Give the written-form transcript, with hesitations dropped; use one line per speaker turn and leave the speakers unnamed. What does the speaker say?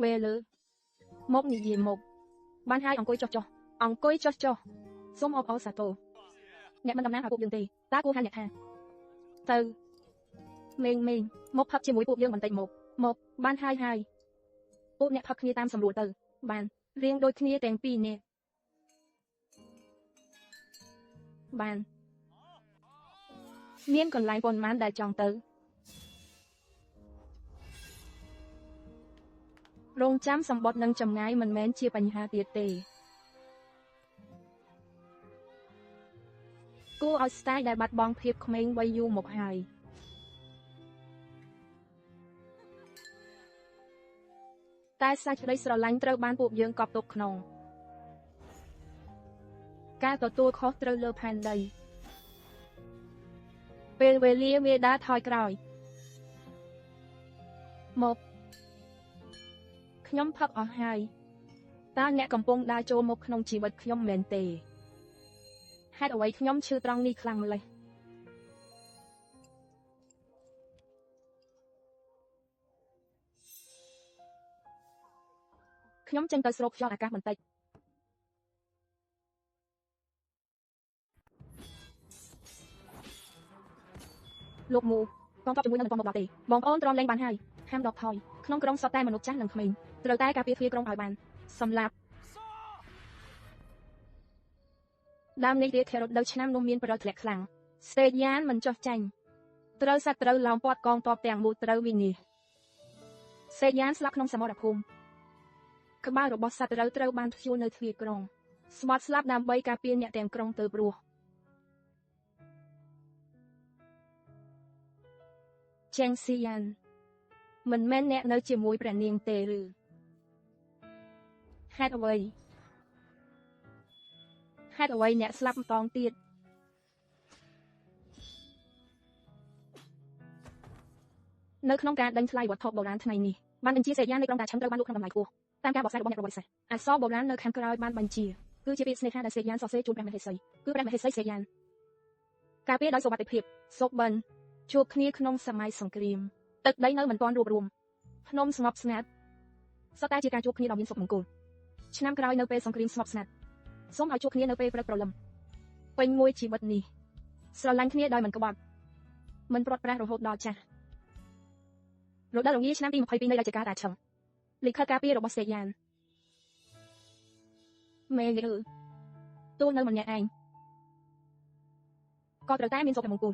វេលើមកនិយាយមកបានហើយអង្គុយចុះសូមអបអរសាទរអ្នកមិនតំណាងឲ្យពួកយើងទេតើគួរហៅអ្នកថាទៅមេងមកផឹកជាមួយពួកយើងបន្តិចមកបានហើយពួកអ្នកផឹកគ្នាតាមសម្រួលទៅបានរៀងដូចគ្នាទាំងពីរនាក់បានមានកន្លែងប៉ុន្មានដែលចង់ទៅរងចាំសម្បត្តិនិងចម្ងាយមិនមែនជាបញ្ហាទៀតទេគួរឲ្យស្ទាយដែលបាត់បង់ភាពក្មេងវ័យយូរមកហើយតែសាច់ក្តីស្រឡាញ់ត្រូវបានពួកយើងកប់ទុកក្នុងការទទួលខុសត្រូវលើផែនដីពេលវេលាវាដើរថយក្រោយមកខ្ញុំផឹកអស់ហើយតើអ្នកកំពុងដើរចូលមកក្នុងជីវិតខ្ញុំមែនទេហេតុអ្វីខ្ញុំឈឺត្រង់នេះខ្លាំងម្ល៉េះខ្ញុំចេញទៅស្រូបខ្យល់អាកាសបន្តិចលោកមូកងទ័ពជាមួយនឹងមិនទាន់មកដល់ទេបងប្អូនទ្រាំលែងបានហើយហាមដកថយក្នុងក្រុមសុទ្ធតែមនុស្សចាស់និងក្មេងត្រូវតែការពារទ្វារក្រុងឲ្យបានសម្លាប់ដើមនេះរាខេរ៉ុតនៅឆ្នាំនោះមានប្រតិធ្លាក់ខ្លាំងស្តេយ៉ានមិនចោះចាញ់ត្រូវសត្រូវឡោមព័ទ្ធកងទ័ពទាំងមូលត្រូវវិនាសស្តេយ៉ានស្លាប់ក្នុងសមរភូមិក្បាលរបស់សត្រូវត្រូវបានព្យួរនៅទ្វារក្រុងស្បត់ស្លាប់ដើម្បីការពារអ្នកទាំងក្រុងទៅព្រោះចេងស៊ីយ៉ានមិនមែនអ្នកនៅជាមួយព្រះនាងទេឬហេតុអ្វីអ្នកស្លាប់ម្ដងទៀតនៅក្នុងការដេញថ្លៃវត្ថុបុរាណថ្ងៃនេះបានបញ្ជាសេយាននៃក្រុងតាឈឹងត្រូវបានលក់ក្នុងតម្លៃខ្ពស់តាមការបកស្រាយរបស់អ្នកប្រវត្តិសាស្ត្រអក្សរបុរាណនៅខាងក្រោយបានបញ្ជាគឺជាពាក្យស្នេហាដែលសេយានសរសេរជូនព្រះមហេសីគឺព្រះមហេសីសេយានការពារដោយសុវត្ថិភាពសុបិនជួបគ្នាក្នុងសម័យសង្គ្រាមទឹកដីនៅមិនទាន់រួបរวมភ្នំស្ងប់ស្ងាត់សុទ្ធតែជាការជួបគ្នាដ៏មានសុខមង្គលឆ្នាំក្រោយនៅពេលសង្គ្រាមស្ងប់ស្ងាត់សូមឲ្យជួបគ្នានៅពេលព្រឹកព្រលឹមពេញមួយជីវិតនេះស្រឡាញ់គ្នាដោយមិនក្បត់មិនព្រាត់ប្រាសរហូតដល់ចាស់រដូវរងាឆ្នាំទី22នៃរជ្ជកាលតាឈឹងលិខិតការពាររបស់សេយ៉ានមេងឺទូលនៅម្នាក់ឯងក៏ត្រូវតែមានសុភមង្គល